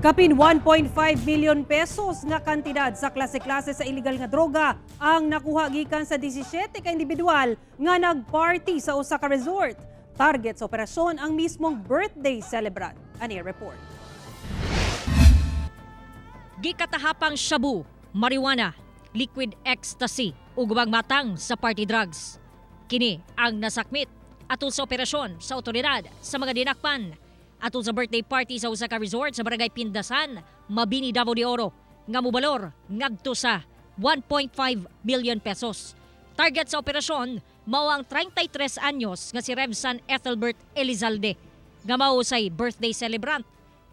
Kapin 1.5 million pesos nga kantidad sa klase-klase sa illegal nga droga ang nakuha gikan sa 17 ka individual nga nagparty sa usa ka resort. Target sa operasyon ang mismong birthday celebrant. Ani report. Gikatahapang shabu, marijuana, liquid ecstasy ug ubang matang sa party drugs. Kini ang nasakmit atol sa operasyon sa otoridad sa mga dinakpan atol sa birthday party sa usa ka resort sa Barangay Pindasan, Mabini, Davao de Oro nga mobalor ngadto sa 1.5 million pesos. Target sa operasyon mao ang 33 anyos nga si Revsan Ethelbert Elizalde nga mao say birthday celebrant.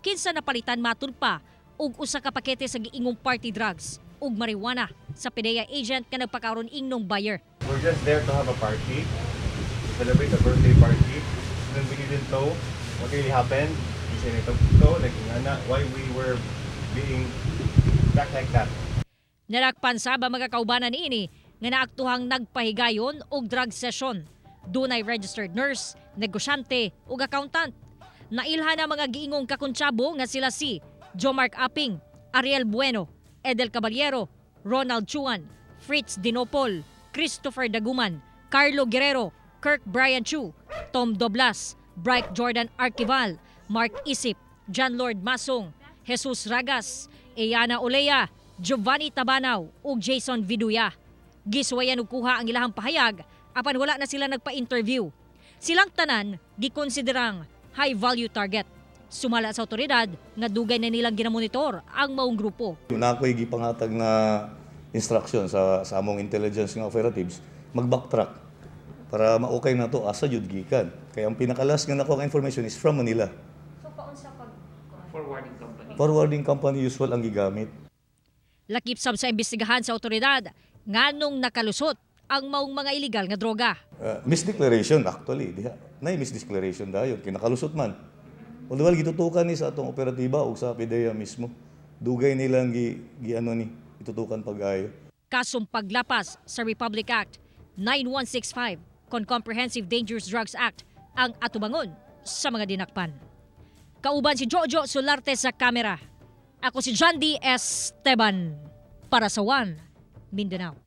Kinsa napalitan matud pa og usa ka pakete sa giingong party drugs ug marijuana sa PDEA agent nga nagpakaron ingnong buyer. We're just there to have a party, to celebrate a birthday party. And then we didn't know what really happened. Kasi nito, like, why we were being back like that. Narakpan sa mga kaubanan niini nga naaktuhang nagpahigayon og drug session. Dunay registered nurse, negosyante ug accountant. Nailhan ang mga giingong kakuntsabo nga sila si Jomark Aping, Ariel Bueno, Edel Caballero, Ronald Chuan, Fritz Dinopol, Christopher Daguman, Carlo Guerrero, Kirk Brian Chu, Tom Doblas, Bright Jordan Arquival, Mark Isip, John Lord Masong, Jesus Ragas, Eyana Olea, Giovanni Tabanaw ug Jason Viduya. Giswayan og kuha ang ilahang pahayag apan wala na sila nagpa-interview. Silang tanan gikonsiderang high value target. Sumala sa otoridad nga dugay na nilang ginamonitor ang maong grupo. Na ako'y gipangatag na instruction sa among intelligence nga operatives mag-backtrack para ma-okay na to asa jud gikan. Kaya ang pinakalas nga nakuha nga information is from Manila. So paunsa pag forwarding company? Forwarding company usual ang gigamit. Lakip sab sa imbestigahan sa otoridad nganong nakalusot ang maong mga illegal nga droga. Misdeclaration actually, diha. Nay misdeclaration dayon kinakalusot man. Although gitutukan ni sa atong operatiba o sa PDEA mismo. Dugay nilang itutukan pag-ayo. Kasong paglapas sa Republic Act 9165 kon Comprehensive Dangerous Drugs Act ang atubangon sa mga dinakpan. Kauban si Jojo Solarte sa kamera. Ako si John D. Esteban para sa One Mindanao.